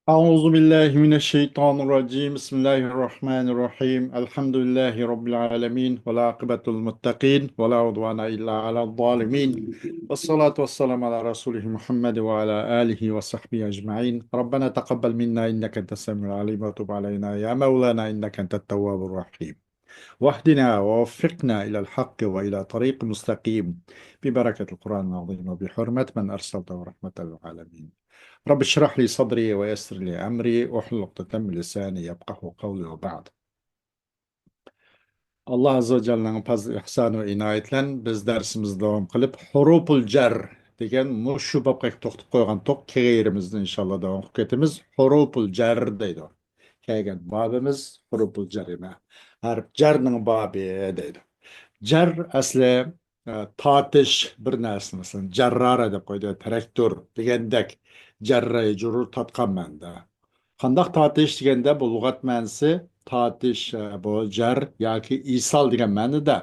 أعوذ بالله من الشيطان الرجيم بسم الله الرحمن الرحيم الحمد لله رب العالمين والعاقبة للمتقين ولا عدوان إلا على الظالمين والصلاة والسلام على رسوله محمد وعلى آله وصحبه أجمعين ربنا تقبل منا إنك أنت السميع العليم وتب علينا يا مولانا إنك أنت التواب الرحيم واهدنا ووفقنا إلى الحق وإلى طريق مستقيم ببركة القرآن العظيم وبحرمة من أرسلته رحمة للعالمين رب اشرح لي صدري ويسر لي أمري واحلل عقدة من لساني يفقه قولي وبعد Allah Azze ve Celle'nin fazl ihsanı ve inayetiyle biz dersimizi devam kılıp huruful cer degan mushu babga to'xtab qo'ygan to'q kegayirimizni inshaalloh davom qilib ketamiz. Huruful cer deydi. Kelgan babimiz huruful cerime. Harf jarning babi deydi. Jar asli tortish bir narsa masalan jarrara deb qo'ydi traktor degandek jarra jurur tortgan manda. Qandaq tortish deganda bu lug'at ma'nosi tortish bu jar yoki isol degan ma'noda.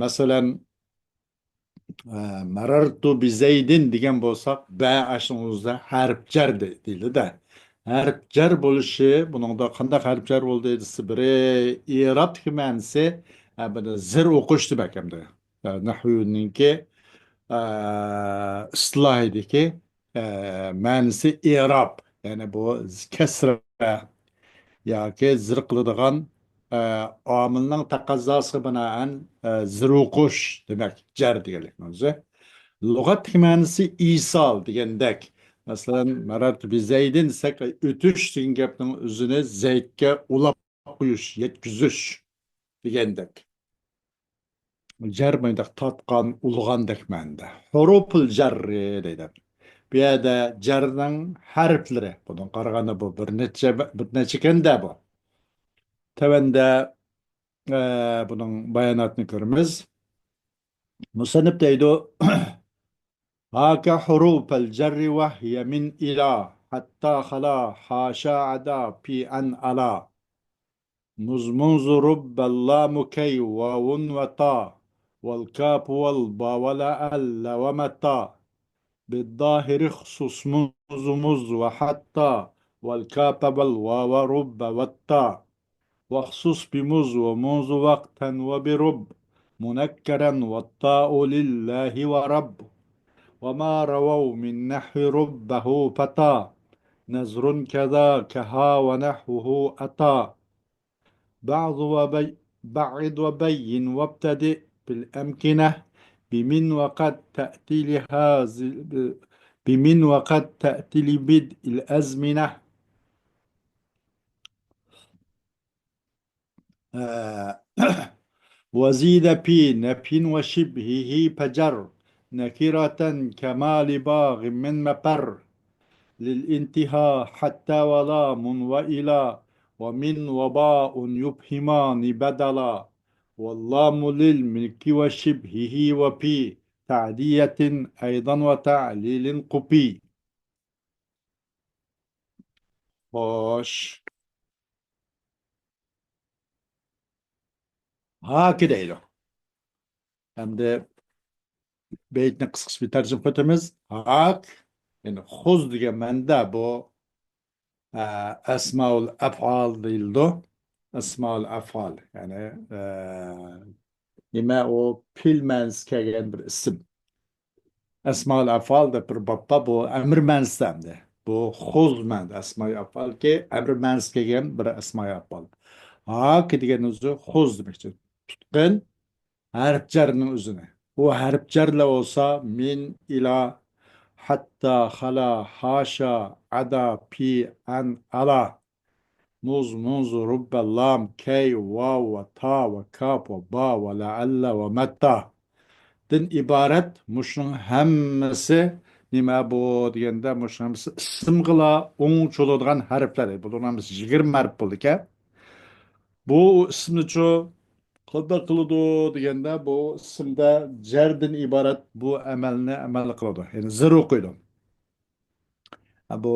Masalan marartu bi zaydin degan bo'lsak ba ashunuzda harf jar deydi-da. Harf jar bo'lishi buningda qanday harf jar bo'ldi desa biri i'rob ma'nosi buni zir o'qish demak hamda. Nahviyninki istilohidagi ma'nosi i'rob. Ya'ni bu kasra yoki zir qiladigan omilning taqozzosiga binoan zir o'qish demak jar deganlik o'zi. Lug'at ma'nosi isol degandek. Masalan, marat bi zaydin desak o'tish degan gapning o'zini zaydga ulab qo'yish, yetkazish degandek. Jar bundaq tatqan, ulg'andek ma'noda. Huruful jarri deydi. Bu yerda jarning harflari. Bundan qaraganda bu bir necha kanda bu. Tavanda bunun bayonotini ko'ramiz. Musannif deydi: "Haka hurufal jarri wa hiya min ila hatta khala hasha ada fi an ala muzmunz rubbal lam kay wawun wa ta wal kaf wal ba wala al wa mata بالظاهر خصوص مز مز وحتى والكاف والواو رب والتاء واخصص بمز ومنذ وقتا وبرب منكرا والطاء لله ورب وما رووا من نحو ربه فتى نزر كذا كها ونحوه أتى بعض بعد وبين وابتدئ بالأمكنة بمن وقد تأتي بمن وقد تأتي لبدء الأزمنة آه وزيد في نفي وشبهه فجر نكرة كما لباغ من مفر للانتهاء حتى ولام وإلى ومن وباء يفهمان بدلا واللام للملك وشبهه وفي تعدية أيضا وتعليل قبي خوش هكذا إله hem de beytini kısa bir tercüme etmemiz hak yani huz diye mende bu esmaul efal değildi. Esmaul efal yani nima o pilmens kelgan bir ism. Esmaul efal da bir babda bu emir menslemdi. Bu huz men esmaul efal ki emir mens kelgan bir esmaul efal. Hak degan o'zi huz demekdir. Tutqin harf jarning o'zini. Bu harf jarla olsa min ila hatta hala haşa ada pi an ala muz munz rubbe lam key vav ve ta ve kaf ve ba ve lealla ve metta din ibaret muşun hemmesi nima bu deganda muşun hemmesi ism qila o'ngcho'ladigan harflar. Bular hammasi 20 harf bo'ldi ekan. Bu ismni chu qanday qiladi deganda bu ismda jardan iborat bu amalni amal qiladi. Ya'ni zir o'qiydi. Bu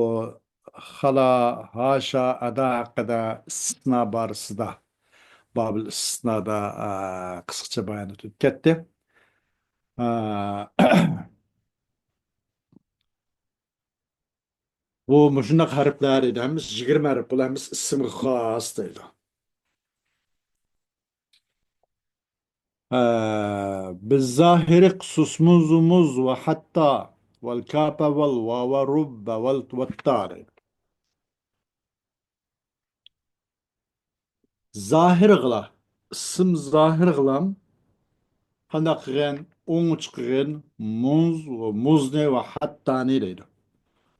hala haşa ada haqida istisno borasida Babil istisnoda qisqacha bayon o'tib ketdi. Bu muşunaq harfler idi. Hemiz 20 harf. Bu hemiz ismi xas deydi. بالظاهر قصص منذ مز وحتى والكاف والواو والرب والطارق. Zahir qıla. İsim zahir qılam. Qandaq qılğan, oň çıkğan muz ve muzni ve hattani deydi.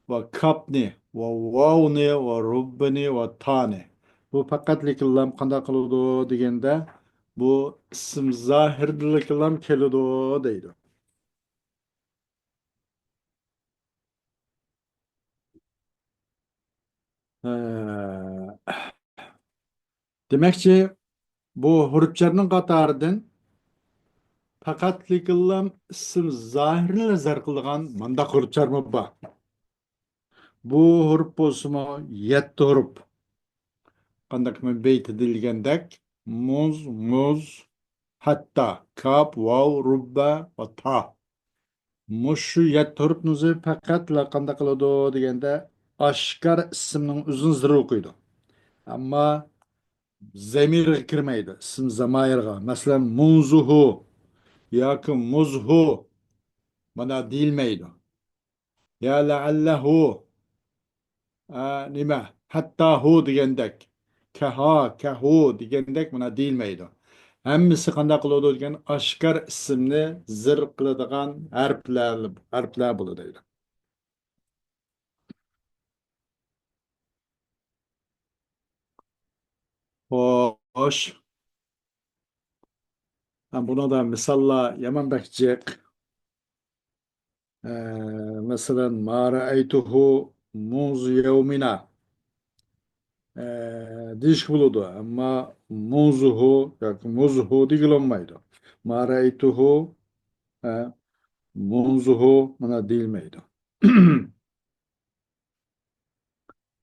Ve kapni ve wawni ve rubbani ve tani. Bu faqatlik qılam qandaq qılıdı degende bu isim zahirlik qılam kelidi deydi. Ee, Demekçi bu hurufçarının qatarıdan faqatlik qılam isim zahirini nazar qılğan mandaq hurufçar mı ba? Bu hurup bolsumu 7 hurup. Kandak men beyt edilgendek muz, muz, hatta, kap, vav, rubba ve ta. Muşu 7 hurup nuzu fakat la kandak kılıdı degende aşkar isimnin uzun zırı okuydu. Ama zemir kirmeydi. İsim zamayırga. Mesela muzuhu, yakın muzhu bana değilmeydi. Ya leallehu nima hatta hu degendek keha degendek buna değilmeydi. Hemmisi qandaq qılıdı degen aşkar isimni zir qıladigan harfler bulu deydi. Hoş. Buna da misalla yaman bakacak. Mesela ma ra'aytuhu muz yevmina. Diş buludu ama muzuhu muzhu digilinmaydı. Ma ra'aytuhu munzuhu buna değilmeydi.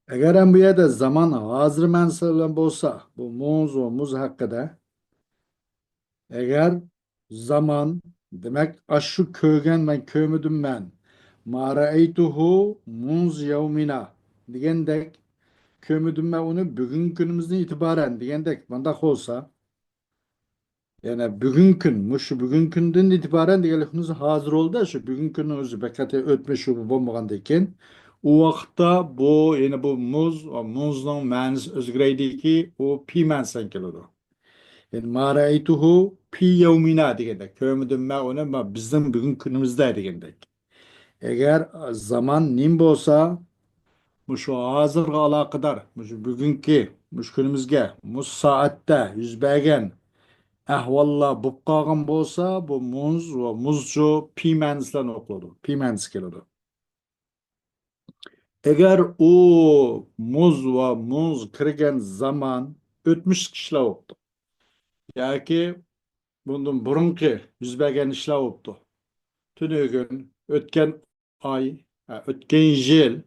Eğer hem bu yerde zaman hazır mensulen olsa bu muz ve muz hakkında eğer zaman demek aşu kögen ben kömüdüm ben ma ra'eytuhu muz yevmina digendek kömüdüm ben onu bugün günümüzden itibaren digendek bandak olsa yani bugün günden itibaren diyelim hazır oldu şu bugün günümüzü bekate ötmüş şu bombagan deken o vakta bu yani bu muz o muzun manası özgüreydi ki o pi mansan keledi. Yani ma ra'aytuhu pi yevmina degende kömüdüm ben onu ama bizim bugün günümüzde degende. Eğer zaman nim bolsa şu hazır alakadar şu bugünkü günümüzge bu saatte yüz bergen ahvalla bu kalgan bolsa bu muz ve muzcu piymensden okladı. Piymens keledi. Eğer o muz ve muz kirgen zaman ötmüş kişiler oldu. Yani bunun burunki yüz bergen işler oldu. Tünögün, ötken ay, ötken yıl,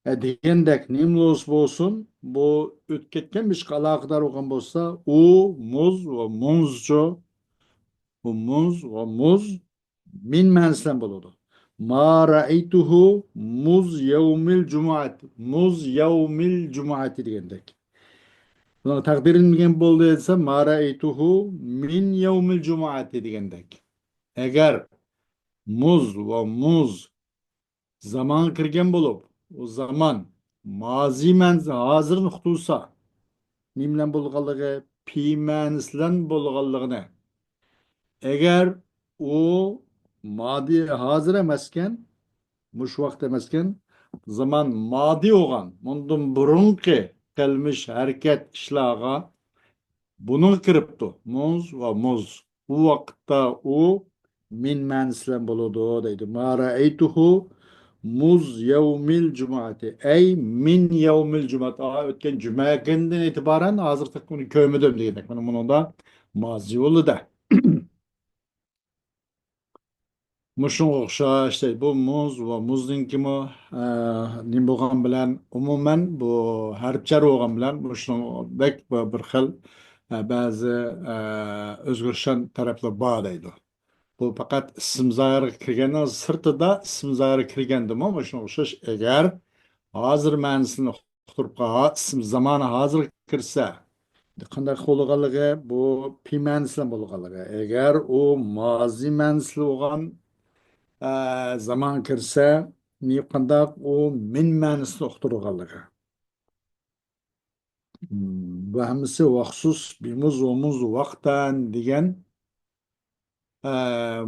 degendek nimlos bolsun, bu ötketkenmiş kalakdar olgan bolsa, o muz ve muzcu bu muz ve muz min menslen buludu. Ma ra'aytuhu muz yevmil cum'at. Muz yevmil cum'ati degendek. Buna takdirin gen boldu etse ma ra'aytuhu min yevmil cum'ati degendek. Eğer muz ve muz zaman kirgen bulup o zaman mazi menz hazır nuqtusa nimlen bolğanlığı pi menslen bolğanlığını eğer o madi hazır emasken muş vakt emasken zaman madi olan bundan burunki gelmiş hareket işlağa bunun kiriptu muz ve muz bu vakta o min manislen buludu deydi ma ra'eytuhu muz yevmil cumati ey min yevmil cumat ötken cuma günden itibaren hazır takımını kömüdüm dedik bunun da mazi olu da Muşun okşa işte bu muz ve muzdun kimi nim bolgan bilen umumen bu harpçar bolgan bilen muşun bek bir xil bazı özgürşen taraflar bağ deydi. Bu fakat isim zahiri kirgenden sırtı da isim zahiri kirgendim ama muşun okşaş eğer hozir ma'nosini uqtirib ism zamoni hozir kirsa qanday bo'lganligi bu pi ma'nosida bo'lganligi agar u mozi ma'nosida bo'lgan zaman kirsa ne qandaq u min ma'nosida uqtirganligi bu hammasi vaqsus bimuz omuz vaqtan degan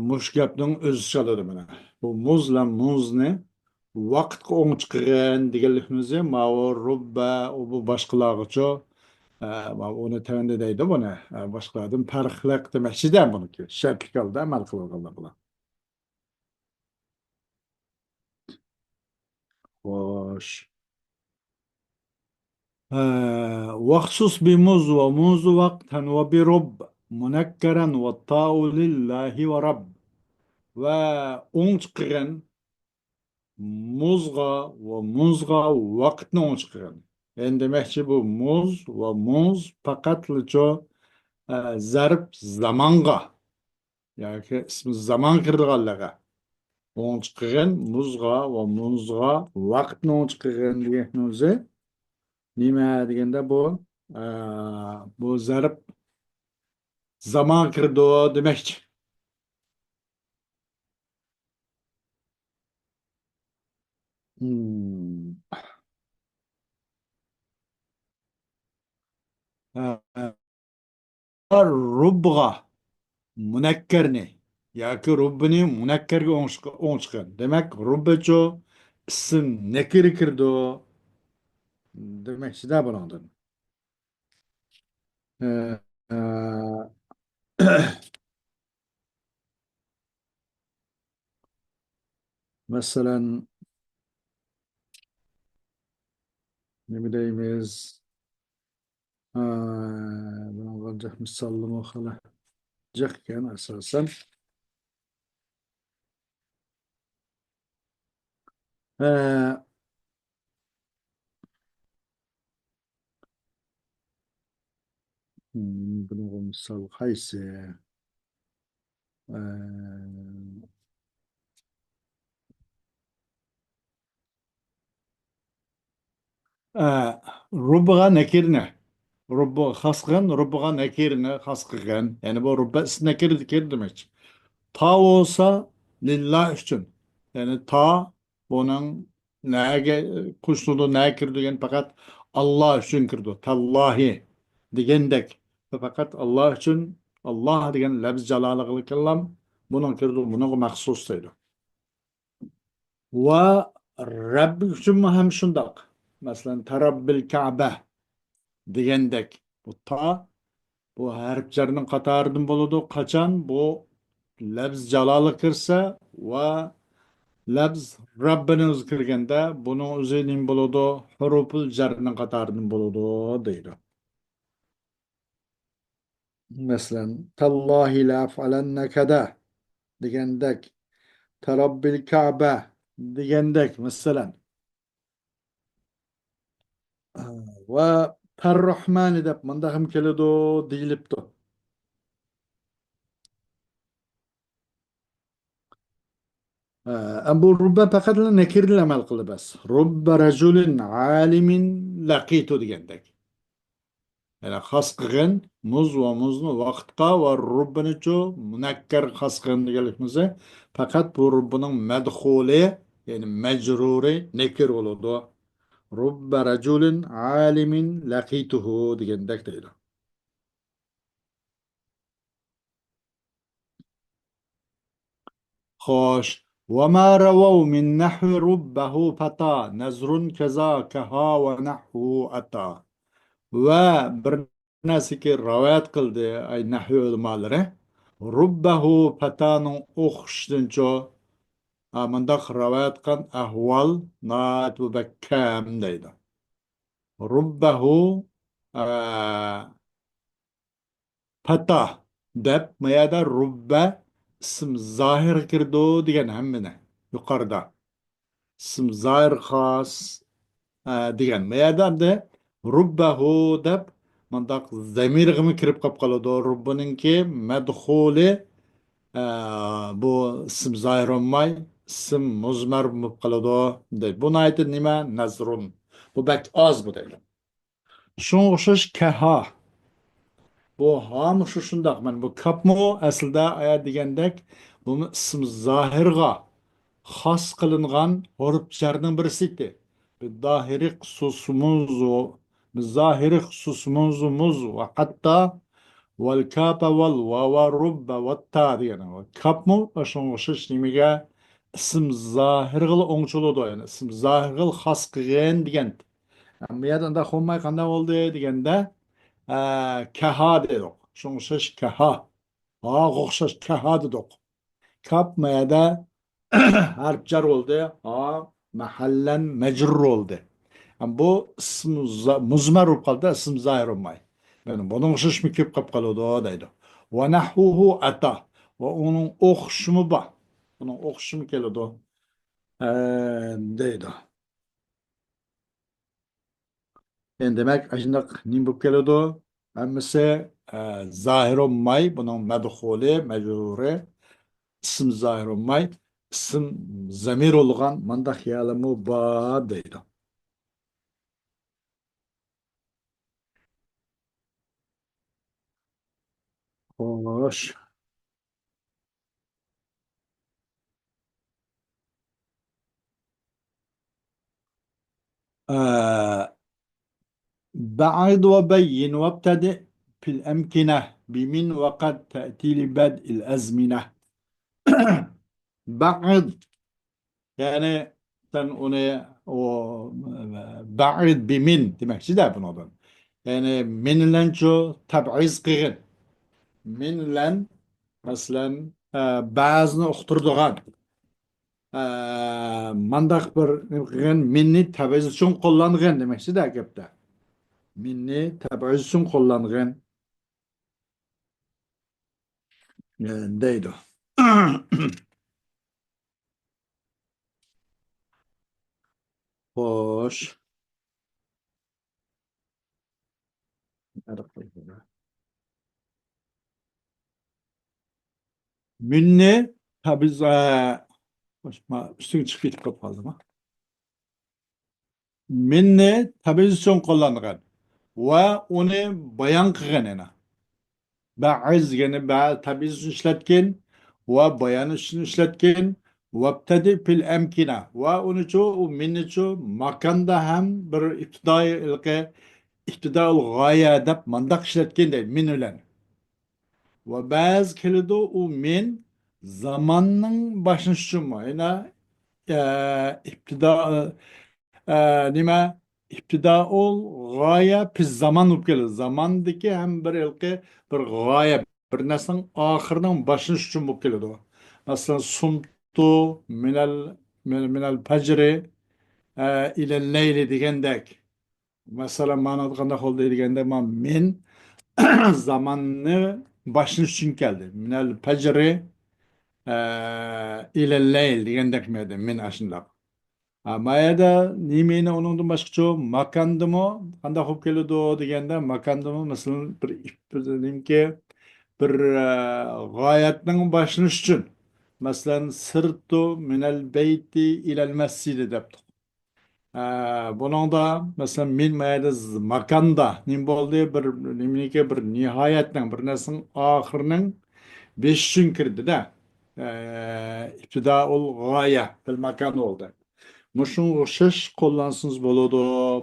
mush gapning o'zi chaladi mana bu muz bilan muzni vaqtga o'ng chiqargan deganlikimizni ma'u rubba u bu boshqalargacha uni tanda deydi buni boshqalardan farqli demakchida buniki shartlik holda amal qilganlar bular xo'sh وخصوص بموز وموز وقتا وبرب منكرا والطاء لله ورب وأنشقرا muzga ve muzga vaktini oçkıgan. Yani demekçi bu muz ve muz fakatlıca zarf zamanga yani ismi zaman kırdıgallaga oçkıgan muzga ve muzga vaktini oçkıgan diye nime degende bu zarf zaman kırdı demekçi. Hmm. Rubga munekkerni yoki rubbini munekkerga o'ng chiqqan demak rubbacho ism nakir kirdi demakchida bundan Ee, e, masalan ne deymiz bunga misolni qilajak asosan bunga misol qaysi rubbaga nakirni rubba xas qilgan rubbaga nakirni xas qilgan ya'ni bu rubba nakir demak ta olsa lillah uchun ya'ni ta bunun nega qo'shildi nega kirdi degan faqat Allah uchun kirdi tallahi degandek faqat Allah uchun Allah degan lafz jaloliga kallam bunun kirdi bunga maxsus deydi va Rabbi uchun ham shundoq masalan tarabbil Ka'ba degandek bu ta bu harf jarning qatoridan bo'ladi qachon bu lafz jaloli kirsa va lafz Rabbini o'zi kirganda buning o'zi nim bo'ladi huruful jarning qatoridan bo'ladi deydi masalan tallohi la afalanna kada degandek tarabbil Ka'ba degandek masalan va Tar-Rahmani deb manda ham keladi deyilibdi bu rubba faqat nakirli amal qildi bas rubba rajulin alimin laqitu degandek yani xos qilgan muz va muzni vaqtqa va rubbinichu munakkar xos qilgan deganligimiz faqat bu rubbining madxuli ya'ni majruri nakir bo'ladi rubba rajulin alimin laqituhu degandek deydi خوش وما رووا من نحو ربه فتى نزر كذاكها ونحو أتى وبر ناسك روايات قلدي أي نحو المالره ربه فتان أخشتنجو من داخ روايات قن أهوال نات وبكام ديدا ربه fata deb mayada rubba ism zohir kirdi degan hammani yuqorida ism zohir xos degan mayada de rubbahu deb mandaq zamirg'imi kirib qolib qoladi rubbaninki madxuli bu ism zohir olmay ism muzmar bo'lib qoladi deydi. Buni aytib nima? Nazrun. Bu bak oz bu deydi. Shunga o'xshash kaha. Bu ham shu shundoq. Mana bu kapmu aslida aya degandek bu ism zohirga xos qilingan huruflarning birisi. Zahiri xususumuz zahiri xususumuz ve hatta vel kapa vel vava rubba ve ta degani. Kapmu şoňa oşaş nimeге ism zahir gıl oňçuludy yani. Ism zahir gıl xos qilgan degan. Bu yerda unda xonmay qanday oldu deganda kaha dedik. Şoňa oşaş kaha. Ha oxşaş kaha dedik. Kapmaya da harf jar oldu. Ha mahallen mecrur oldu. Yani bu ism muzmar olup kaldı, ism zahir olmay. Yani bunun şiş mi köp kap kalıyordu o deydi. Ve nahvuhu ata. Ve onun okşumu ba. Onun okşumu geliyordu. Deydi. Yani demek aşındak nim bu geliyordu. Hemmisi zahir olmay. Bunun medhuli, mecruri. İsim zahir olmay. İsim zamir olgan manda hiyalımı ba deydi. Hoş. آه بعد وبين وابتدئ في الأمكنة بمن وقد تأتي لبدء الأزمنة. بعد yani sen onu o بعد بمن demek ki de bunu. Yani minlen şu tabiiz kıyın. Minlen mesela bazını okturduğun mandaq bir qilgan minni tabiiz uchun qo'llangan demakchi-da gapda. Minni tabiiz uchun qo'llangan deydi. Xo'sh. Minni tabiiz üstüne çıkıp ketib qolib qoldimi? Minni tabiiz uchun qo'llangan va uni bayon qilgan yana. Ba'iz yani tabiiz uchun ishlatgan va bayon uchun ishlatgan vabtadi fil amkina va uni chu u minni chu makanda ham bir ibtidoil g'oya deb mandaq ishlatgan deydi min bilan. Va ba'zi keladi u men zamonning boshlanishichunmi yana ibtido nima ibtidoul g'oya piz zaman bo'lib keladi zamondagi ham bir ilqi bir g'oya bir narsaning oxirining boshlanishi uchun bo'lib keladi u masalan sumtu minal fajri ilal layli degandek masalan ma'noda qanday bo'ldi deganda men zamanni boshlash uchun keldi minal fajri ilal layl degandek men ashundoq Mayada nimeni onundan başka makandımı kanda hop keledi degende makandımı mesela bir dedim ki bir gayetinin başlanış için mesela sırtu minel beyti ilel mescidi deptik. Bunun da mesela min mayada makanda nim oldu bir nimnike bir nihayetten bir nesin ahırının beş gün kirdi de ol gaye bir makan oldu. Muşun o'xshash qo'llansangiz bo'ladi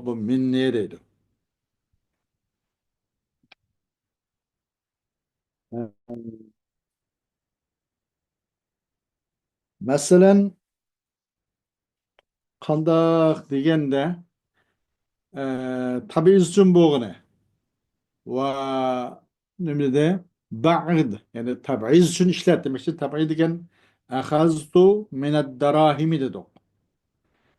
bu minni deydi. Masalan, qandoq deganda tabiiy uchun bo'g'ini va nima de ba'd ya'ni tabiiy uchun ishlat demakchi tabiiy degan axaztu minad darahimi dedik.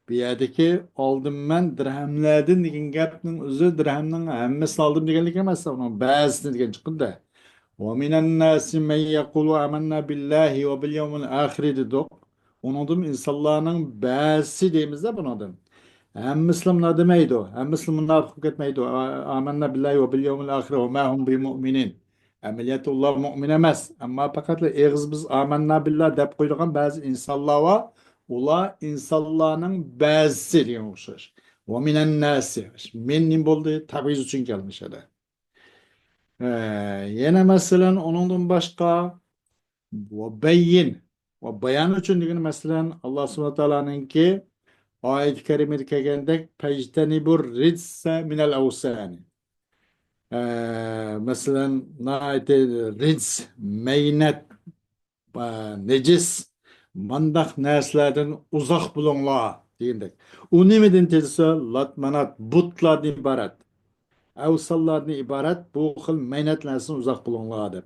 Bu yerdagi oldim men dirhamlardan degan gapning o'zi dirhamning hammasi oldim deganlik emas, uning ba'zisini degan chiqdi. ومن الناس من يقول آمنا بالله وباليوم الآخر dedik. Onundan insanların bazısı deyimiz de bunun. Hem Müslümanlar demeydi o. Hem Müslüman münafık etmeydi o. Amenna billahi ve bil yevmil ahire ve ma hum bi mu'minin. Ameliyatullah mümin emez. Ama fakat ağız biz amenna billah dep koyduğun bazı insanlar var. Ula insanların bazısı diye okşar. Ve minen nasi. Men nim boldu? Tabiiz için gelmiş hele. Ee, Yine mesela onundan başka ve beyin. Ve beyan için diyen mesela Allah subhanahu wa ta'ala'nın ki ayet-i kerimede kelgende pejtenibur ritse minel evsani. Mesela naite rits, meynet, necis, mandak neslerden uzak bulunla diyendek. O nimeden tezse latmanat, butlardan ibaret. Evsallardan ibaret bu xil meynetlerden uzak bulunla dem.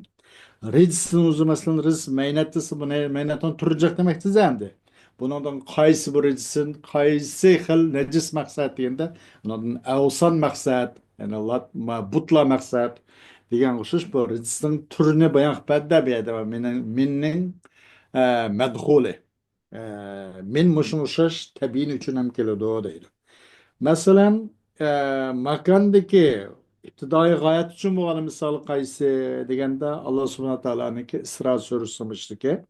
Ridsin o'zi masalan riz mehnatisi buni mehnatdan turjak demak tizamdi. Bundan qaysi bir ridsin, qaysi xil najis maqsad deganda, bundan avson maqsad, ya'ni butla maqsad degan o'xshash bu ridsning turini bayon qilib berdi bu yerda minning madxuli. Min mushun o'xshash tabiin uchun ham keladi deydi. Masalan, makandaki iptidai gayet için bu misal kaysi degende Allah subhanahu teala'nınki İsra suresi demişti ki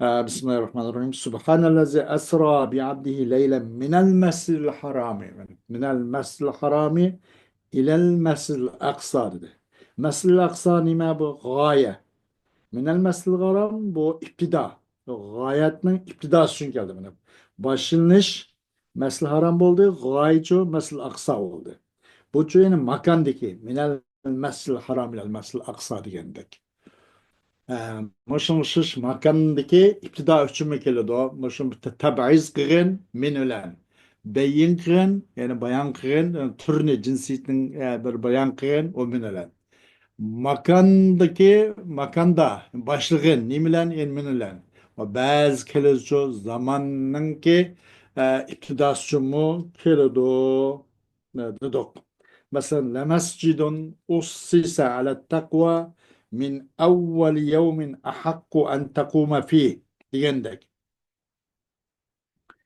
Bismillahirrahmanirrahim. Subhanellezi esra bi abdihi leylen minel mescidil harami. Minel mescidil harami ilel mescidil aksa dedi. Mescidil aksa nime bu? Gaye. Minel mescidil haram bu iptida. Gayetinin iptidası için geldi benim. Başlangıç mescid haram oldu. Gayeço mescid aksa oldu. Bu çoğunun makandaki minel mescid haram ilel mescid aksa digendek. Mışın makandaki iptida üçün mekele do. Mışın tabiiz kırın min ölen. Beyin kırın yani bayan kırın yani türüne cinsiyetin bir bayan kırın o min ölen. Makandaki makanda başlığı nimilen ilminilen ve bazı kelizco zamanın ki iptidasçı mu kelido dedok. Mesela lemescidun ussise ala takva min evvel yevmin ahakku en tekuma fih digendek.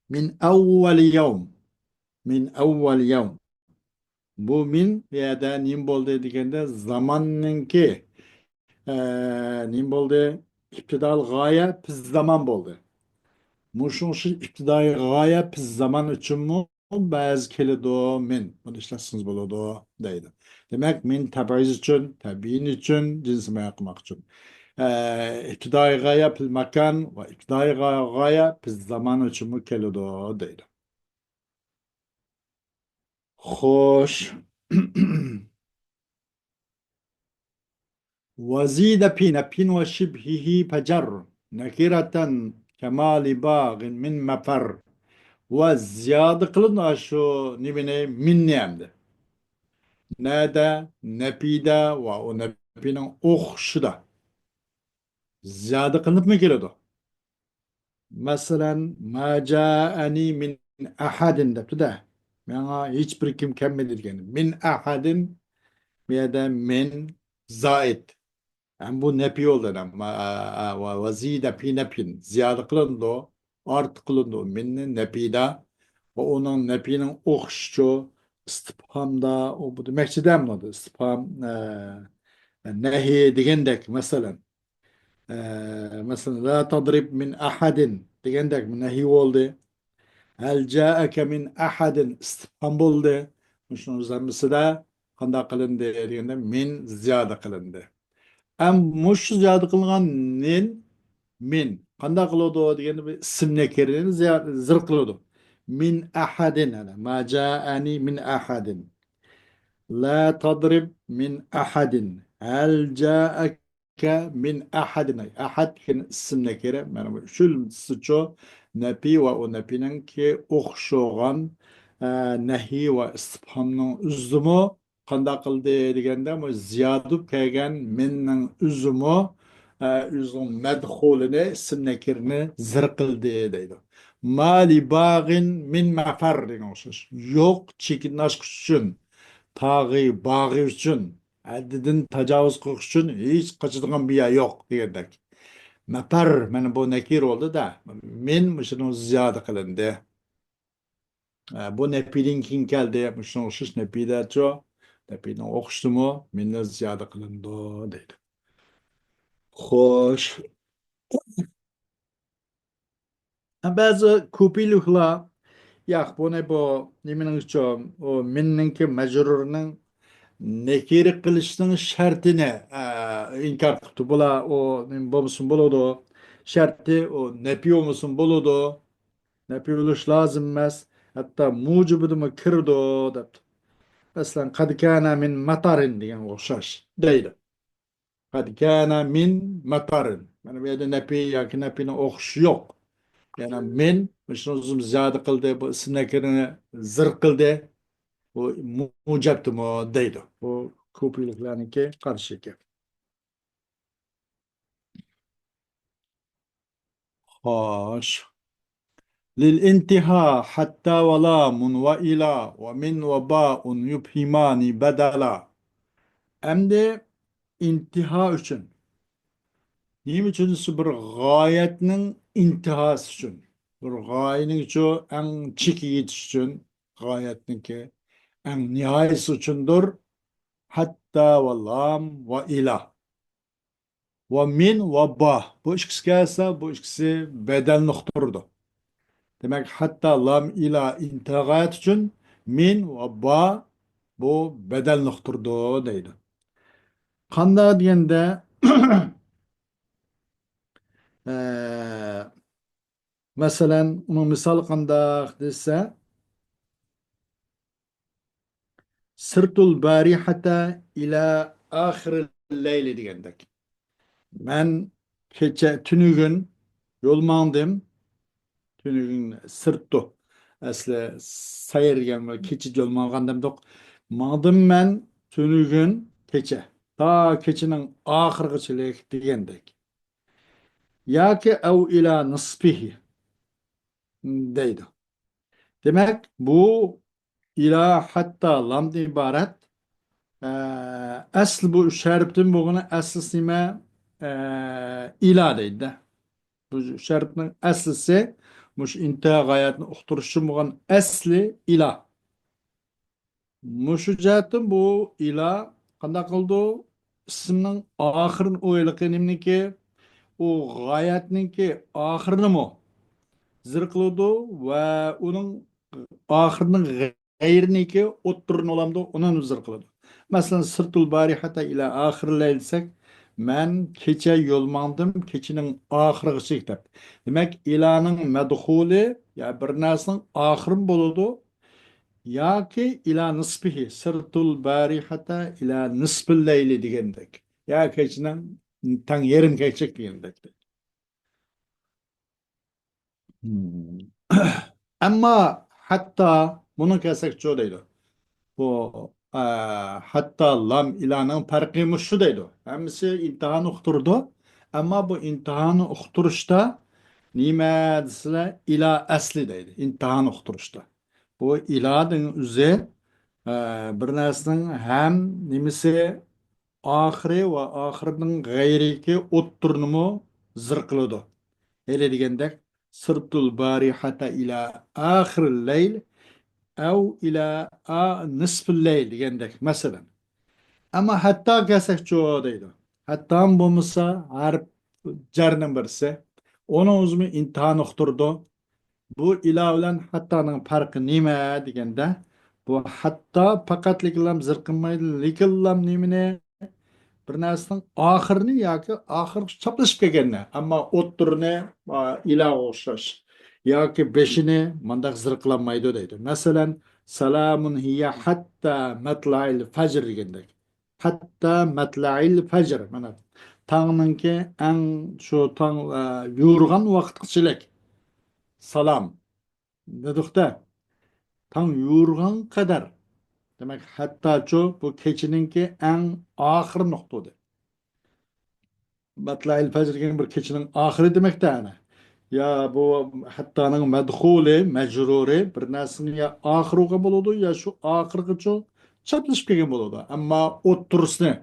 Min evvel yevm min evvel yevm bu min ya da nim boldu digende zamanınki nim bo'ldi ibtidol g'oya piz zamon bo'ldi shu ibtidoiy g'oya piz zamon uchunmi ba'zi keladi men buni ishlatsangiz bo'ladi deydi demak men tabiiy uchun tabiin uchun jinsima qilmoq uchun ibtidoiy g'oya pil makon va ibtidoiy g'oya piz zamon uchunmi keladi deydi xo'sh وزيد بين وشبهه فجر نكرة كمال باغ من مفر وزيادة قلنا شو نبني من نعمده نادا نبيدا ونبينا أخشدا زيادة قلنا بمكيلة مثلا ما جاءني من أحد ده يعني hiçbir kim kemmedir yani min ahadin ya da min zait. Yani bu nepi oldu ama vazide pi nepin ziyade kılındı o art kılındı o minni nepida o onun nepinin okşu istifhamda o bu demekçi demladı istifham nehi digendek mesela e, mesela la tadrib min ahadin digendek nehi oldu hel caeke min ahadin istifham oldu şunun üzerine de kanda kılındı digendek min ziyade kılındı. Mush ziyade kılgan nin min. Kanda kılıdı degende bir isim nekerini zir kılıdı. Min ahadin ana. Ma ca'ani min ahadin. La tadrib min ahadin. Hel ca'ake min ahadin. Ahad ken isim nekere. Yani şül sıço nepi ve o nepinin ki okşoğan nehi ve istifhamның üzümü kanda kıldı degende ama ziyadu kelgen minnin üzümü üzüm medhulini isim nekirini zir kıldı deydi. Mali bağın min mefer degan söz. Yok çekinlaş üçün tag'i bag'i uchun haddidan tajovuz qilish uchun hech qochadigan biya yo'q degandek mapar mana bu nakir bo'ldi-da men shuni ziyoda qilindi bu nepidin keyin keldi shunga o'xshash nepidacho nepini o'qishdimi meni ziyoda qilindi deydi xo'sh Bazı kupilikla ya bu ne bu nimenin için o minninki mecrurunun nekiri kılışının şartını inkar kıptı. Bula o nime buludu. Şartı o nepi olmasın buludu. Nepi oluş lazım mes. Hatta mucibudu mu kırdı da. Mesela kad kana min matarin diyen okşaş. Değil. Kad kana min matarin. Yani bir de nepi ya ki nepinin okşu yok. Yani min müşnuzum ziyade kıldı. Bu isimlerini zır kıldı. Bu mucaptı mı değil. Bu kupiliklerine karşı ki. Hoş. للانتهاء حتى ولام وإلى ومن وباء يبهمان بدلا. Hem de intiha için. Neyim üçüncüsü bir gayetin intihası için. Bir gayenin için en çiki yetiş için gayetin ki en nihayesi içindir. Hatta ve lam ve ilah. Ve min ve ba. Bu ikisi gelse bu ikisi bedel nokturdu. Demek hatta lam ila intiha gayet için min ve ba bu bedel nokturdu deydi. Kanda diyende mesela onun misal kanda dese sırtul barihata ila ahir leyli digendek. Ben keçe tünügün yolmandım. Tünügün sırttu. Aslı sayırgen ve keçi yolmagandam dok. Madım ben tünügün keçe. Ta keçinin ahırgı çilek digendek. Ya ki ev ila nısbihi deydi. Demek bu ila hatta lam ibaret. Asıl bu şerptin bugünü asıl sime ila deydi. Bu şerptin aslısı muş intiha gayetini uqturuşu bugün asli ila. Muşu jahtın bu ila kanda kıldı isminin ahırın o ilıqı nimniki o gayetninki ahırını mı zırqılıdı ve onun ahırının gayrıniki otturun olamdı onun zırqılıdı. Mesela sırtul barihata ila ahir leylsek men keçe yolmandım keçinin ahırıgısı kitap. Demek ilanın medhuli ya bir narsanın ahırın boludu ya ki ila nisbihi sırtul barihata ila nisbil leyli digendek. Ya keçinin tan yerim keçek digendek. Hmm. Ama hatta bunu kesek çoğdaydı. Bu hatta lam ilanın farkı şu deydi. Hemisi imtihan okturdu. Ama bu imtihanı okturuşta nime desile ila asli deydi. İmtihan okturuşta. Bu iladın üzeri bir nesinin hem nimisi ahiri ve ahirinin gayriki otturnumu zırkılıdı. Öyle digendek sırtul barihata ila ahiril leyl ev ila nisfil leyl digendek mesela. Ama hatta kesek çoğudaydı. Hatta bu musa harp carının birisi. Onun uzun imtihan okturdu. Bu ila bilen hattanın farkı nime digende bu hatta fakat likillam zırkınmaydı likillam nimine bir narsaning oxirini yoki oxiri choplashib kelganini ammo o'ttirini ila o'xshash yoki beshini mandaq zirqlanmaydi deydi. Masalan, salamun hiya hatta matla'il fajr degandek. Hatta matla'il fajr mana tongninki ang shu tong yo'rg'an vaqtqichalik salom dedik-da. Tong yo'rg'an qadar demak hatto shu bu kechininki ang oxir nuqtadi. Matla'il fecr gibi bir keçinin ahiri demek de yani. Ya bu hattanın medhuli, mecruri bir narsani ya ahiri buludu ya şu ahirgi şu çatlaşıp kelgen buludu. Ama o turusni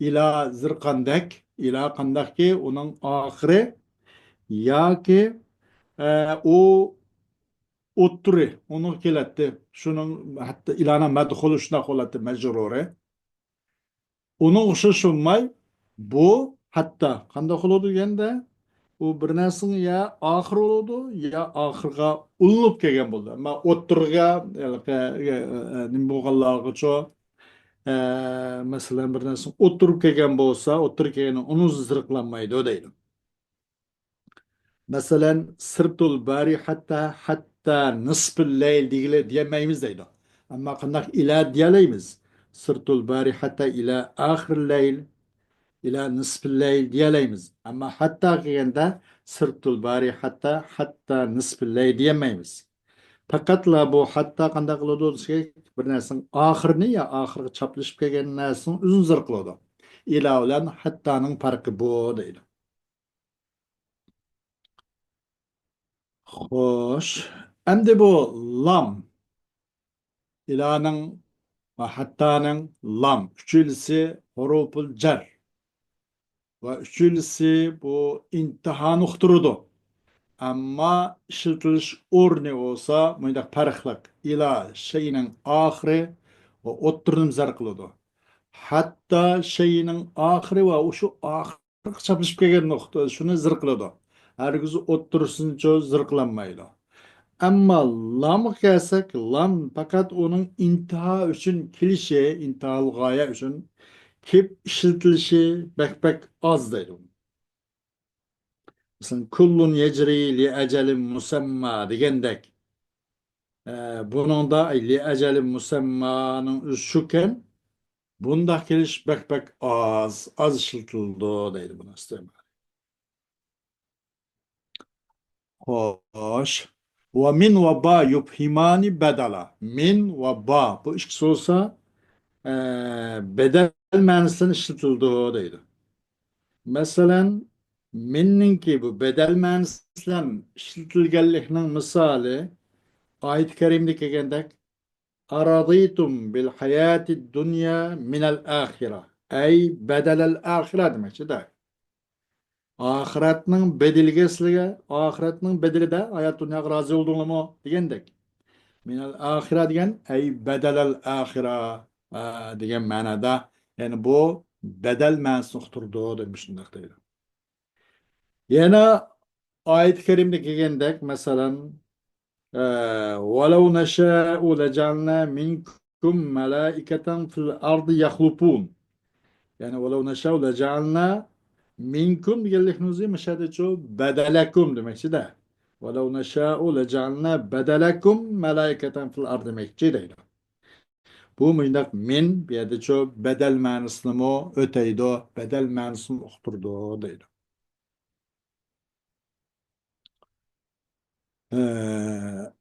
ila zirqandek, ila qandak ki onun ahiri ya ki o otturi onu kelatti. Şunun hatta ilana medhuli şuna qolatdi mecruri. Onun o'xshash bo'lmay bu hatta qanday qiladi deganda u bir narsaning ya oxiri bo'ladi ya oxiriga ulinib kelgan bo'ldi. Ammo o'ttirga nima bo'lganlargacha masalan bir narsa o'ttirib kelgan bo'lsa, o'ttirib kelgani uni zirqlanmaydi deydi. Masalan, sirtul bari hatta nisfil layl diyemaymiz deydi. Amma qandaq ila diyelaymiz. Sirtul bari hatta ila ahir layl, ila nisfil layl diyelaymiz. Amma hatta kelganda sirtul bari hatta nisfil layl diyemaymiz. Faqatla bu hatta qandaq qiladi desa, bir narsaning oxirini ya oxiriga chaplashib kelgan narsaning uzun zir qiladi. Ila bilan hattaning farqi bu deydi. Xo'sh, endi bu lam ilanın ve hattanın lam üçülüsü huruful cer ve üçülüsü bu imtihan uqturudu. Ama işletiliş orni olsa mıydak farklık ila şeyinin ahiri ve otturunum zar kılıdı. Hatta şeyinin ahiri ve şu ahiri çapışıp kelgen nokta şunu zırkılıdı. Herkese ottursunca zırklanmaydı. Ama lam kelsak, lam fakat onun intiha üçün kilişe, intihal gaya üçün kep işletilişi bek az deydi. Mesela kullun yecri li ecelin musemma degendek. Bunun da li ecelin musemmanın üstüken bunda keliş bek az işletildi deydi buna istemem. Hoş. Ve min ve ba yubhimani bedala. Min ve ba. Bu ikisi olsa bedel ma'nosini ishlatildi deydi. Masalan, minninki bu bedel ma'nosi bilan ishlatilganlikning misoli oyat karimda kelgandek araditum bil hayati dunya min al axira ay badal al axira demakchida. Oxiratning bedeliga sizlarga oxiratning bedelida hayot dunyoga rozi bo'ldinglarmi degandek. Minal axira degan ay badalal axira degan ma'noda yani bu bedel ma'nosini uqtirdi demiş shundoq deydi. Yana oyat karimda kelgandek masalan walau nasha'u laj'alna minkum malaikatan fil ardi yaxlupun. Yani walau nasha'u laj'alna minkum deganlikni o'zi mashadachu badalakum demakchida. Walau nasha'u laj'alna badalakum malaikatan fil ardi demakchi deydi. Bu mıynak min bir yerde çok bedel ma'nosini mu öteydi, bedel ma'nosini uqtirdi deydi. Ee,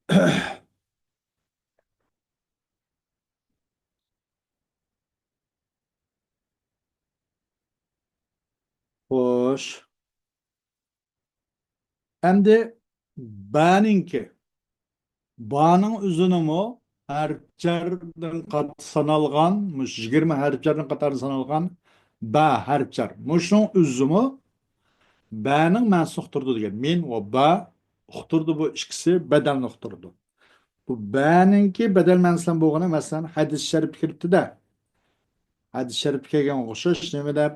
Hoş. Endi baninki. Banın uzunu mu harflerden kat sanalgan, muş 20 harflerden katar sanalgan ba harfler. Muşun uzumu ba'ning ma'nosini uqtirdi degan. Min va ba uqtirdi bu ikisi bedelni uqtirdi. Bu ba'ninki bedel ma'nosidan bo'lgani masalan hadis sharif kiribdi-da. Hadis sharif kelgan o'xshash nima deb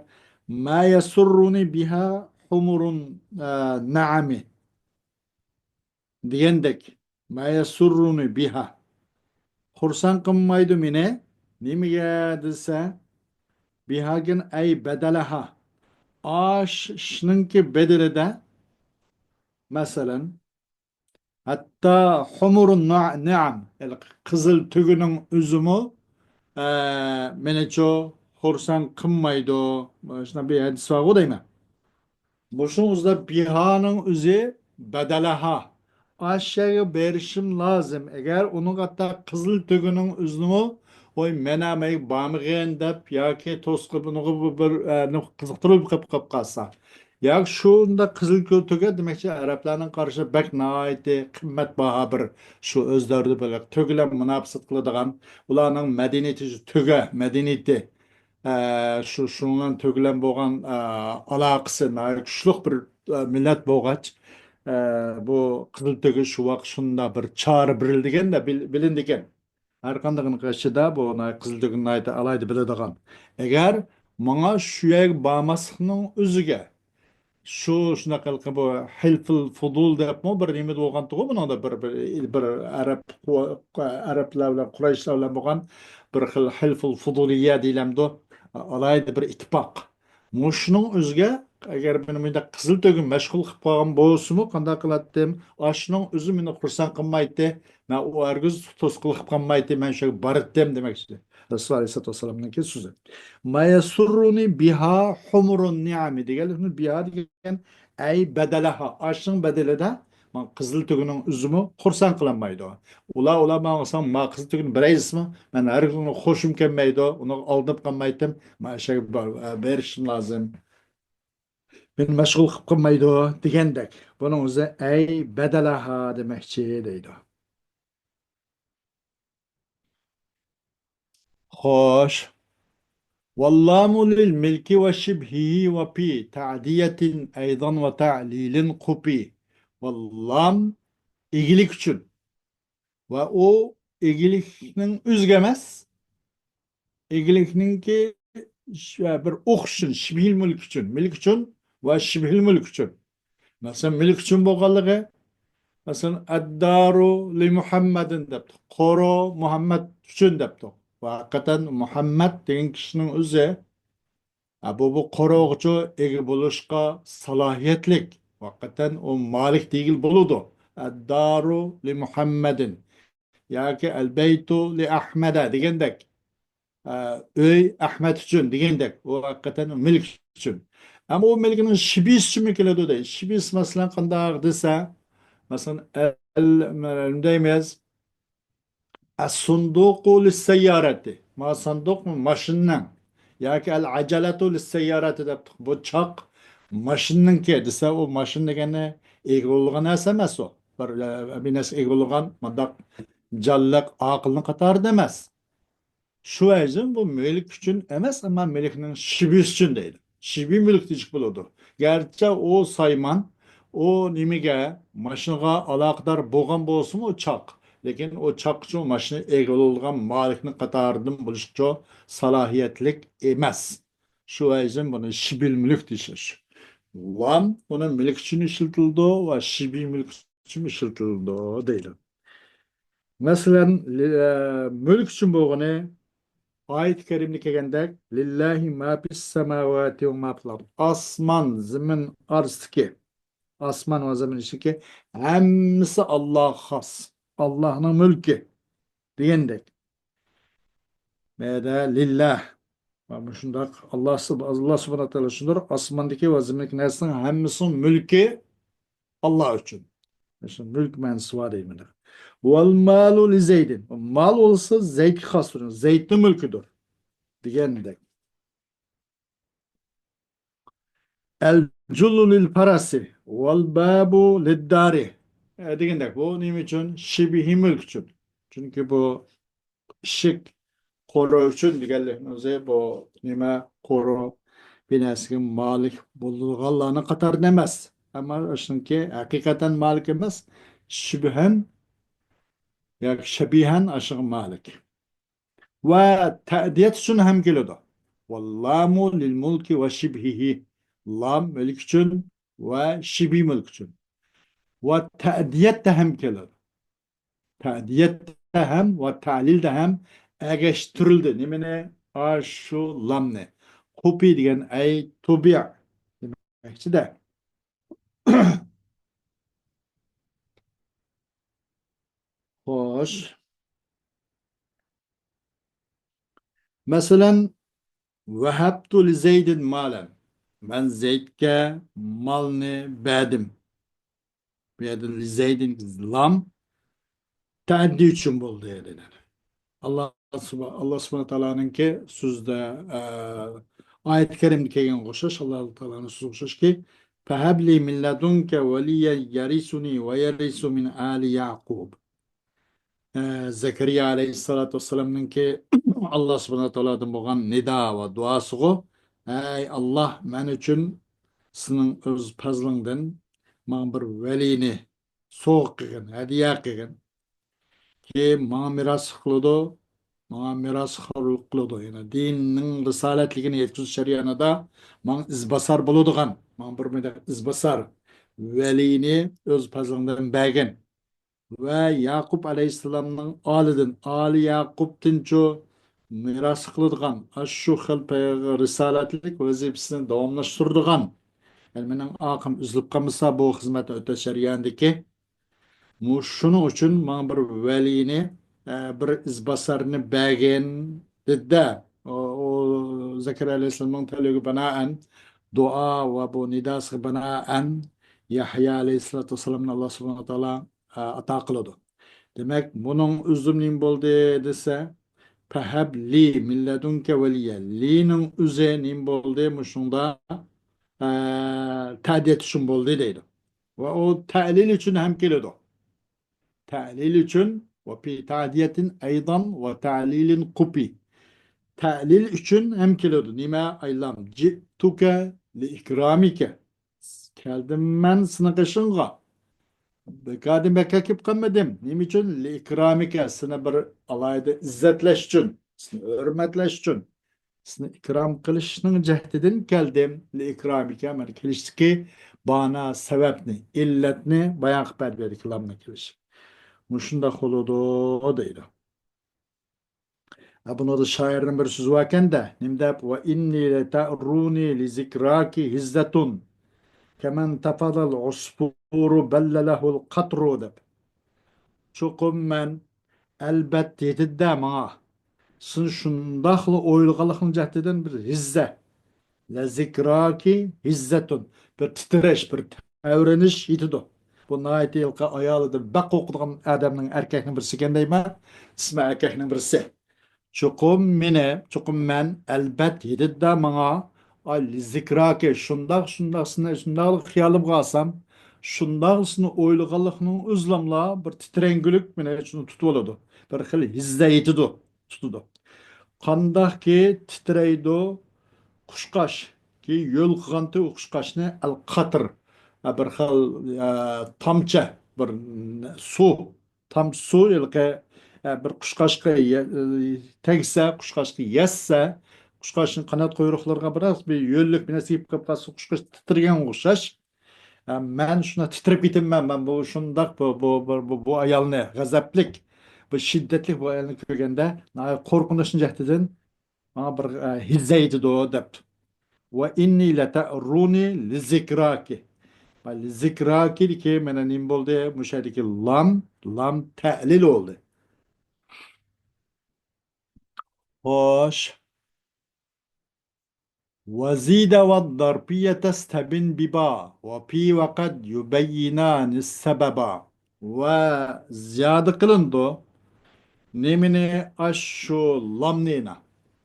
ma yasurruni biha humurun naami degandek ma yasurruni biha xursand qilmaydi meni nimaga desa bihagin ay badalaha osh ishninki bedelida masalan hatta humurun naam qizil tugunning uzumu meni cho xursand qilmaydi shunaqa bir hadis bor deyman. Boşunuzda bihanın üzü bedelaha. Aşağıya berişim lazım. Eğer onun hatta kızıl tügünün üzünü oy menameyi bamıgen dep ya ki toz kırbını bir kızıktırıp kıp kalsa. Ya şunda kızıl tüge demekçi Arapların karşı bek naiti kıymet baha bir şu özlerdi böyle tügülen münafısıt kılıdığan ulanın medeniyeti tüge medeniyeti şundan tökülen boğan alaqısı güçlük bir millet boğaç bu kızıl tökü şu vaqt şunda bir çağrı birildigen de bilindigen. Her kandığın karşıda bu kızıl tökünün alaydı biladigan. Eğer bana şu yer bağmasının özüge shunaqa qilib bu hilful fudul debmi bir nima bo'lgan tuğu buningda bir arablar bilan qurayshlar bilan bo'lgan bir xil hilful fuduliya deylamdi alayda bir ittifoq mushuning o'ziga agar meni bunda qizil tugim mashg'ul qilib qolgan bo'lsimi qanday qiladim ashning o'zi meni xursand qilmaydi man u argiz to'sqinlik qilib qolmaydi man shu bordim demoqchi rasululloh alayhisalotu vassalomniki so'zi mayasurruni biha humurun ni'ami degan biha degan ay badalaha ashning badalida man qizil tugunning uzumi xursand qilinmaydi ular man olsam ma qizil tuguni bilaysizmi man har kuni xushim kelmaydi uni aldab qolmaydim man shu berishim lozim meni mashg'ul qilib qolmaydi degandek buning o'zi ay badalaha demoqchi deydi xo'sh واللام للملك وشبهه وبي تعدية أيضا وتعليل قبي واللام iyilik için ve o iyiliknin üzgemez iyiliknin ki bir okşun şibhil mülk için ve şibhil mülk için mesela mülk için boğalığı mesela eddaru li Muhammedin depti koro Muhammed için depti ve hakikaten Muhammed degan kişinin özü bu qorovchi ega bo'lishga salohiyatlik haqiqatan u malik degil bo'ludi ad-daru li muhammadin yoki al baytu li ahmada degandek uy ahmad uchun degandek u haqiqatan milk uchun ammo u milkning shibis uchun keladi deydi shibis masalan qandoq desa masalan deymiz as-sunduqu lis-sayyarati ma sanduq mashinang yoki al-ajalatu lis-sayyarati deb bu choq mashinninki desa u mashin degani egilgan narsa emas u bir narsa egilgan mundoq jonliq aqlni qatorida emas shu ajin bu mulk uchun emas ammo mulkning shibis uchun deydi shibi mulk deyishib bo'ladi garchi u sayman u nimaga mashinaga aloqador bo'lgan bo'lsin u choq lekin o çakçı maşını egil olgan maliknin qatarından buluşçu salahiyetlik emas. Şu yüzden bunu şibil mülk deyişir. Lam onun mülk için işletildi ve şibil mülk için işletildi değil. Mesela mülk için boğunu ayet-i kerimde kelgende lillahi ma fis semavati ve ma fil ard. Asman, zemin, arzdaki asman ve zemin içindeki hemmisi Allah'a has. Allah'ın mülkü degandek. Meda lillah. Ama şundak Allah subhanahu teala şundur asmandaki ve zemindeki nesnenin hemmisinin mülkü Allah için. Mesela mülk mensubu var deyimine. Vel malu li zeydin. Mal olsa Zeyd hasrın. Zeyd'in mülküdür. Degandek. El cullu lil parasi. Vel babu lid dari. Degandek. Bu neyim için? Şibihi mülk için. Çünkü bu şık koro için diğerlerine bu nime koro binasının malik bulduğu katar demez. Ama çünkü hakikaten malik emez. Şübhen ya şebihen aşık malik. Ve te'diyet için hem geliyordu. Vallamu lil mulki ve şibhihi. Lam mülk için ve şibi mülk için. Ve te'diyet de hem geliyordu. Te'diyet de hem ve ta'lil de hem ergeçtirildi. Nimene? Şu lamne. Kupi degen ay tubi' demekçi de. Hoş. Mesela vehabtu li zeydin malen. Ben Zeyd'ke malını verdim. Verdim li zeydin lam teaddi için buldu dediler. Allah subhanahu teala'nın ki sözde ayet-i kerimde kelgen koşuş Allah Teala'nın sözü koşuş ki fehebli min ledunke veliye yarisuni ve yarisu min ali Yaqub. Zekeriya aleyhissalatu vesselam'ın ki Allah subhanahu teala'dan boğan nida ve duası o ey Allah men için senin öz fazlından man bir velini soğuk kılgın, hediye kılgın ki ma miras kılıdı ma miras kılıdı yani dinin risaletligini yetkiz şeriyanada man izbasar buluduğun Man bir müddet izbasar velini öz pazarından bergen ve Yakup Aleyhisselam'ın alıdın, Ali Yakup'tun ço miras kılıdgan, aşşu xil risaletlik vazifesini davamlaştırdıgan. Yani menin akım üzülüp kalmasa bu hizmet öte şeriyandaki. Şunun için man bir velini, bir izbasarını bergen dedi. O Zekeriya Aleyhisselam'ın talibi banaen, dua ve bu nidası banaen Yahya Aleyhisselatü Vesselam'ın Allah subhanahu wa ta'ala ata kılıdı. Demek bunun üzümlüğün boldu dese Feheb li milledunke veliye. Li'nin üzenin boldu muşunda ta'diyet için boldu deydi. Ve o ta'lil için hem kilidu. Ta'lil için ve fi ta'diyetin aydan ve ta'lilin kupi. Ta'lil için hem kilidu. Nime aylam. Ci'tuke li ikramike. Geldim ben sınıkışınga. Kadim bekakip kalmadım. Nim için? Li ikramike. Seni bir alayda izzetleş için. Seni hürmetleş için. Seni ikram kılışının cehdedin geldim. Li ikramike. Men kiliştiki bana sebepni, illetni bayan haber verdik. Kılamına kiliş. Muşunda holudu o değil. Ha bunu da şairin bir sözü varken de. Nimde ve inni le ta'runi li zikraki hizzetun. Kemen tefadal usfuru belle lehul katru de. Çokum men elbet yetidde mağa. Sın şundaklı oylugalıkın cahdeden bir hizze. Le zikraki hizzetun. Bir titreş, bir öğreniş yetidu. Bu nayeti yılka ayalıdır. Bak okuduğum adamın erkekinin birisi kendeyme. İsmi erkekinin birisi. Çokum men elbet yedidde mağa ay zikrake şundak hıyalim kalsam şundaqsını oyluğalıqның özlamla bir titrengülük mene şunu tutup oladı. Bir xil hizde yetidu tutudu. Qandaq ki titreydu Kuşkaş ki yol kıgantı kuşkaşını el katır bir xil tamça bir su tam su ilke bir kuşkaşka tegse kuşkaşka yesse kuşkaşın kanat kuyruklarına biraz bir yöllük bir nasip kapkası kuşkaş titrigen kuşkaş ben şuna titrip bitim ben bu şundak bu ayalını gazaplik bu şiddetlik bu ayalını kögende korkunuşun cehdedin bana bir hizzeydi doğu dep ve inni lete'runi lizikraki. Lizikraki ki menen imbolde müşeriki lam te'lil oldu. Hoş. وزيد والظرفية تستبن ببا وفي وقد يبينان السبب وزيادة قلندو Nemine aşşu lamnina.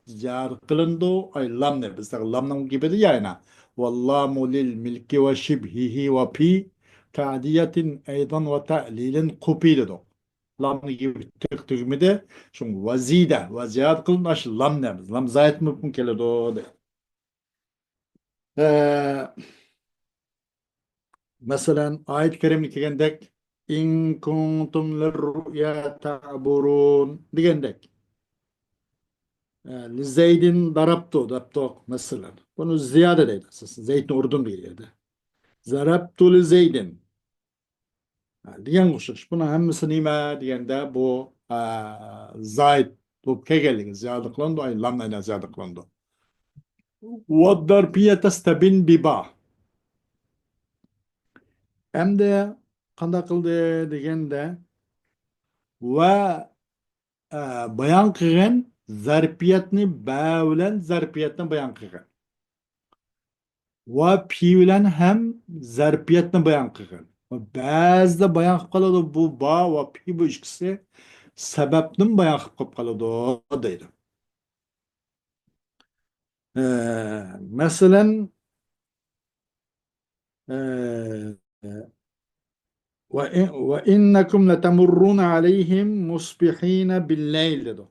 Ziyar kılındı ay lamne. Bizde lamnam gibi de yayna. Vallamu lil milki ve şibhihi ve pi ta'diyetin eydan ve ta'lilin kupili do. Lamne gibi tık tükmü de çünkü vazide ve ziyar kılındı aşşu lamne. Lam zayet mümkün kele do de. Ee, Mesela ayet-i kerimlik degendek in kuntum lirru'ya ta'burun degendek. Yani Zeyd'in daraptu mesela. Bunu ziyade değil aslında. Zeyd ordun bir yerde. Zarabtu li Zeydin. Yani diyen kuşuş. Buna hemmisi nime diyende bu Zayd bu kegelin ziyade kılandı. Ay lamla ziyade kılandı. Ve darbiye testabin biba. Hem de kanda kıldı diyende ve bayan kıgan zarpiyetini bağılan zarpiyetini bayan kıgan. Ve pi bilen hem zarpiyetini bayan kılgan. Ve bazıda bayan kılıp kaladı bu ba ve pi bu ikisi sebepnin bayan kılıp kaladı o deydi. Mesela ve innekum letemurrun aleyhim musbihine billeyl dedi.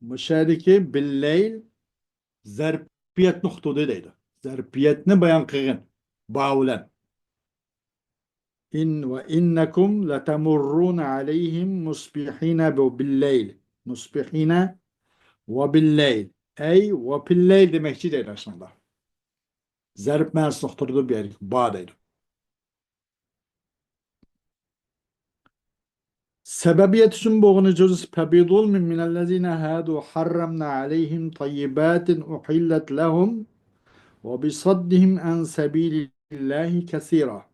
Müşeriki billeyl zarpiyet noktada deydi. Zarpiyetini bayan kılgan. Ba bilen. إن وإنكم لتمرون عليهم مصبحين بالليل مصبحين وبالليل أي وبالليل demekçi değil aslında. Zarf ma'nosini uqtirdi bu yerga ba deydi. Sebebiyet için boğunu cüz febidul minellezine hadu harramna aleyhim tayyibatin uhillet lehum ve bisaddihim an sabilillahi kesira.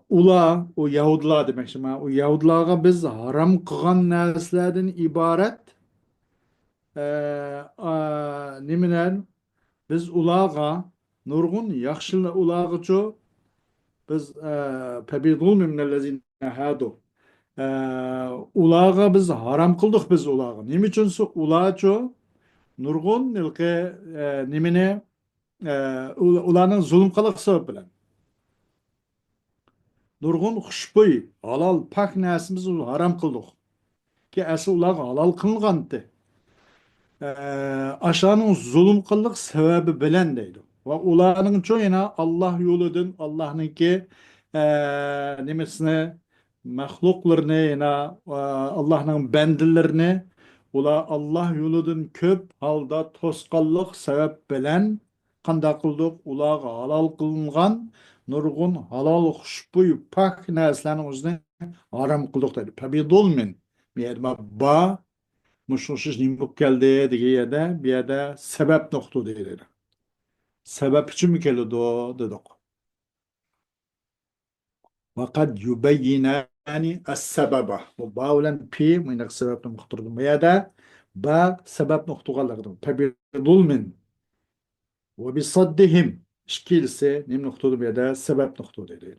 Ula o Yahudilar demek şimdi o Yahudilarga biz haram kılgan narsalardan ibaret niminen biz ularga nurgun yakşılı ularga biz febidul minellezine hadu ularga biz haram kıldık biz ularga. Nime üçünse ularço nurgun nilke nimine ularning zulm qiliq sebep bilan nurgun xushbo'y halol pak narsamiz haram qildik ki asli ularga halol qilingandi. Aşağının zulüm kıllık sebebi bilen deydi. Ve ularının çoğuna Allah yoludur. Allah'ınki nimesine mahluklarını yana Allah'ın bendilerini ula Allah yoludun köp halda toskallık sebep bilen kanda kıldık ulağa halal kılıngan nurgun halal huşbuy pak neslenin özüne haram kıldık dedi. Tabi dolmen. Miyerma ba Muşmuşuz nimbuk geldi diye yerde bir yerde sebep noktu değil. Sebep için mi geldi o dedik. Fakat yubeyyinani es-sebebe. Bu bağlan pi minak sebep nokturdu. Ya da ba sebep noktu kalırdı. Tabi zulmin ve bisaddihim şkilse nim noktudu ya da sebep noktu değil.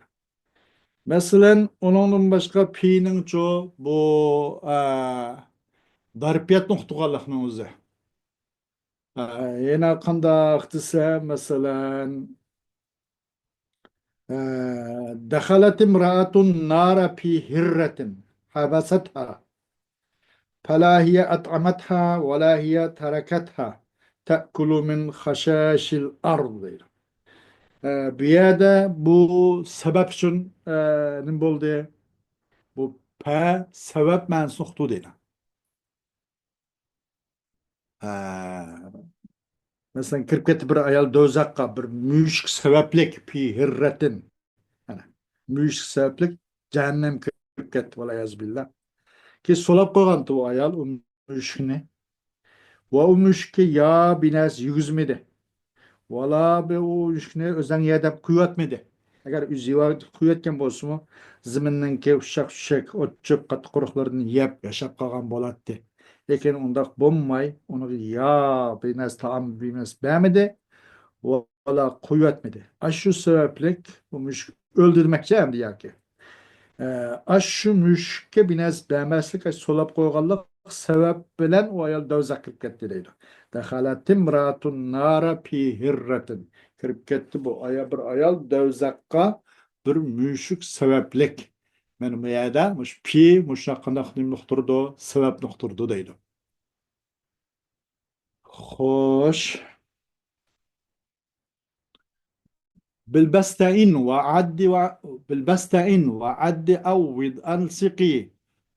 Mesela onun başka pi'nin çoğu bu darpiyat noktu kalırdı özü. هنا قنداق تسا مثلا دخلت امرأة النار في هرة حبستها فلا هي أطعمتها ولا هي تركتها تأكل من خشاش الأرض. Biyade bu sebep için ne oldu? Bu pe sebep mensuktu değil. Mesela 47 bir ayal dozakka bir müşk sebeplik pi hirretin. Yani müşk sebeplik cehennem kirib ketdi vala yazbillah. Ki solap koygandı o ayal o müşkini. Ve o müşki ya bines yüzmedi. Vala be o müşkini özen yedep kuyatmedi. Eğer üzüva kuyatken bolsa mu ziminnenki uşak uşak otçuk katı kuruqlarını yep yaşap kalgan bolattı. Lekin ondaq bommay onu ya bines taam bines beğenmedi. Valla kuvvetmedi. Aşı sebeplik bu müşk öldürmekçi hem diyor ki. Ee, Aşı müşke binez beğenmezlik aşı solap koygallık sebep bilen o ayal dövzak kirip ketti deydi. Dehaletim ratun nara pi hirretin. Kirip ketti bu aya bir ayal dövzakka bir müşük sebeplik. Benim yada muş pi muş hakkında nim nokturdu sebep nokturdu deydi. Hoş. بالبستعين بالبستعين وعد أوض ألصقي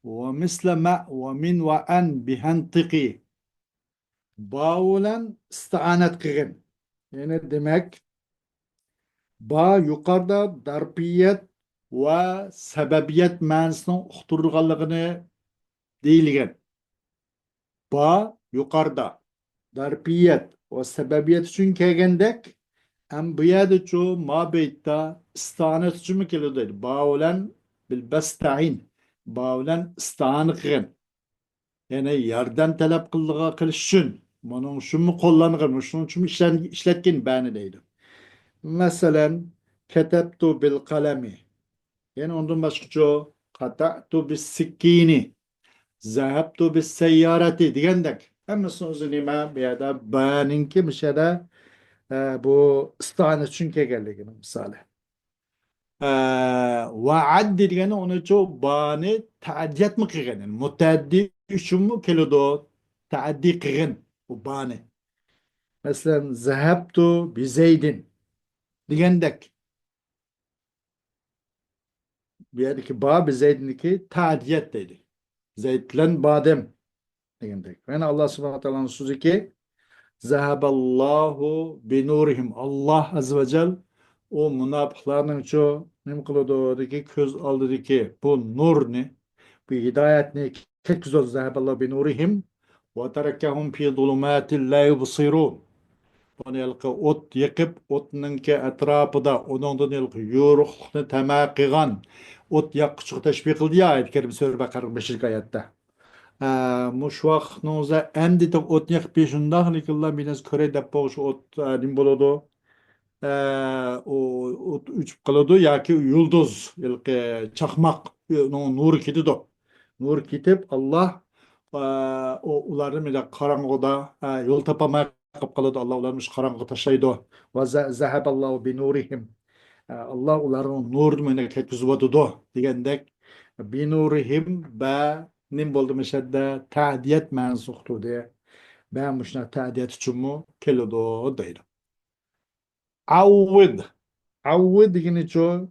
ومثل ما ومن وأن بهنطقي باولا استعانت قغن yani demek ba yukarıda darbiyet ve sebebiyet manasının uqturganligini deyilgan. Ba yukarıda darbiyet ve sebebiyet için kelgendek Enbiya'da çoğu mabeytta istanet için mi kelideydi? Bağulen bil besta'in. Bağulen istanı kılın. Yani yardım talep kıldığı kılış için. Bunun için mi kullanırım? Şunun için mi işletkin beni deydi. Mesela ketebtu bil kalemi. Yani ondan başka çoğu kata'tu bis sikkini. Zahabtu bis seyyareti diyendek. Hem sözünüme bir yada bayaninki bir şeyde bu istihanet için geldiğini misali. Vaad degeni onu çok bani taaddiyat mı kıgının? Mutaddi üçün mü kelido? Taaddi kıgın. Bu bani. Mesela zehebtu bi zeydin. Digendek. Bir yerdeki ba bi zeydindeki taaddiyat dedi. Zeydlen badem. Digendek. Yani Allah subhanahu wa ta'ala'nın sözü ki Zeheballahu binurihim. Allah azze ve cel o münafıklarının çoğu ne kılıyordu ki köz aldı ki bu nur ne? Bu hidayet ne? Tek güzel zeheballahu binurihim ve terekkehum fi zulumatil la yubsirun. Onu yılkı ot yakıp otnunki etrafıda onundan yılkı yoruqni tamaqigan ot yakıcı teşbih kıldı ya ayet-i kerim Sure Bakara'nın 5. ayette. Muş vaqtınızda endi de ot yakıp peşindahli kıllan biraz köre dep boğuş ot nim bolodu. O ot uçup kaladı ya ki yıldız yılkı çakmak nur kiti do. Nur kitip Allah o ularni bile karanlıkta yol tapamay kaladı. Allah ularmış karanlıkta taşıydı. Ve zeheballahu bi nurihim. Allah uların nur mene ketkizüvatu do degendek bi nurihim ba nim boldu meşedde ta'diyet mensuktu diye. Ben müşna ta'diyet için mu kelodo deydi. Avvid. Avvid degeni ço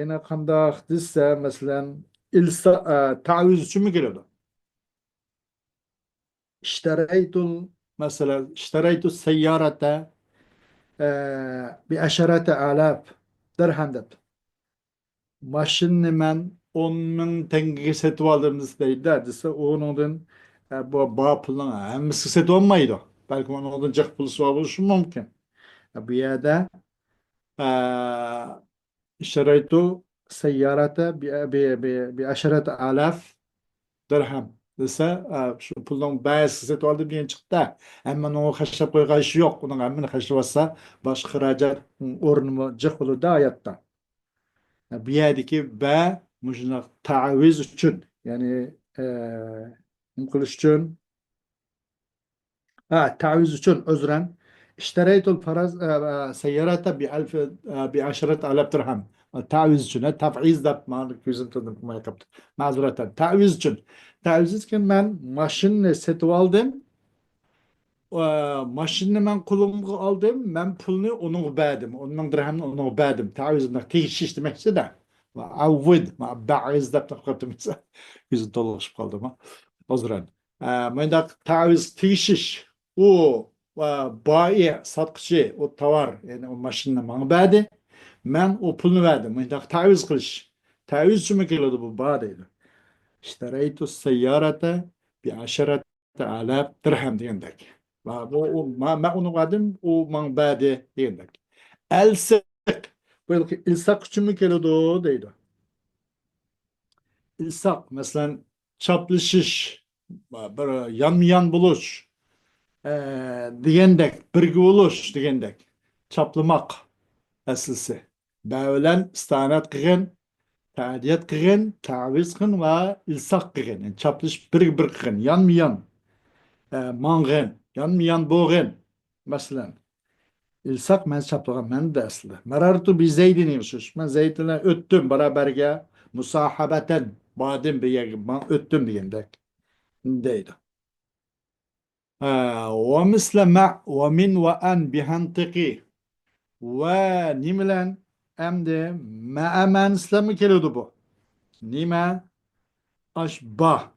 yine kandak disse mesela taviz için mi geliyordu? İştereytul mesela iştereytul seyyarete bi aşarete alaf dirhem det. Maşinni men 10 ming tenge setip aldığımız deydi. Dese onun bu bağ puluna hemmisi setip olmaydı. Belki onun cak pulu suva buluşu mümkün. Bir yerde işareti seyyarete bi aşarete alaf dirhem. Dese şu pulun bazı setip aldı bir çıktı. Ama onun haşap koygaşı yok. Onun emmini haşlavasa başka haracat ornumu cak pulu da hayatta. Bir yerdeki B mujnak taviz için yani kılıç için taviz için özren iştereytul faraz seyyarata bi alf bi aşaret alaf dirhem taviz için taviz da malik yüzün tadım kuma yaptı mazuratan taviz için taviz için ben maşinle setip aldım. Maşinni men kulumga aldım. Men pulni onun berdim. Onun dirhemini onun berdim. Tavizimde teşhiş demekse de. Avvid. Ba'iz da tapkatım. Yüzü dolaşıp kaldım ha. O zaman. Men de taviz teşhiş. O bayi satkıcı o tavar yani o maşinni bana berdi. Men o pulunu verdim. Men de taviz kılış. Taviz için mi geliyordu bu bağdaydı. اشتريت السيارة بعشرة آلاف درهم diyendek. Ma onu vadim o man bade diyendek. Elsak. Böyle ilsak için mi geliyordu o deydi. İlsak mesela çaplı şiş, böyle yan yan buluş, diyendek, birgi buluş diyendek. Çaplamak eslisi. Böyle istanat kıgın, ta'diyet kıgın, taviz kıgın ve ilsak kıgın. Yani çaplış bir kıgın, yan mı yan. Mangın, yan mı yan boğun. Mesela. İlsak men çaplagan men de aslı. Merartu bi zeydin imşuş. Men zeydine öttüm beraberge musahabeten badim bir yer ben öttüm diyendek. Deydi. Ve misle ma ve min ve en bihantiki ve nimlen hem de ma men İslam'ı keliyordu bu. Nime aşbah.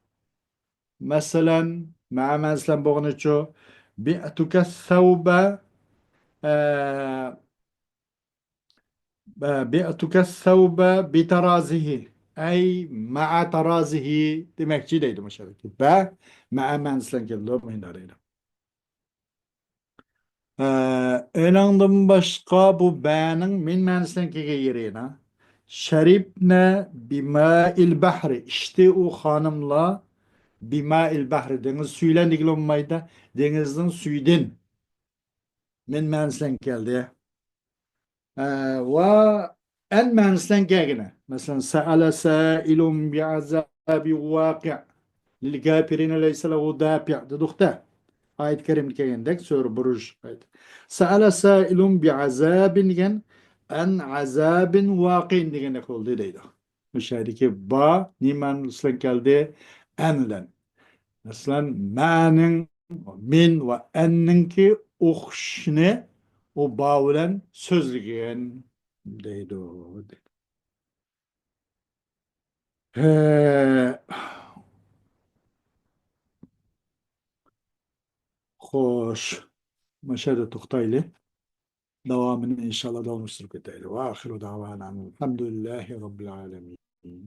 Mesela ma men İslam boğunu ço bi'tuke thawbe بعتك الثوب بترازه أي مع ترازه demek ki deydi مشاركة با مع منسلن kello mindarıydı. Enandan başka bu ba'nın min mensilen kege yerine şeribne bima'il bahri işte o hanımla bima'il bahri deniz suyla ilgili olmaydı denizin suyudun min mensilen geldi. وأن ما مثلا كاغنا مثلا سأل سائل بعذاب واقع للكافرين ليس له دافع دخته آية كريم كايندك سور بروج آية. سأل سائل بعذاب ген أن عذاب واقع دegen oldu deydi. Müşahedeki ba niman مثلا geldi enlen. Mesela ma'nın min ve enninki okşne o bağılan sözlüğün deydi o. He, Xo'sh, mana shu yerda to'xtaylik. Davomini inshaalloh davom ettirib ketaylik. Va axiru da'vana alhamdulillahi robbil alamin.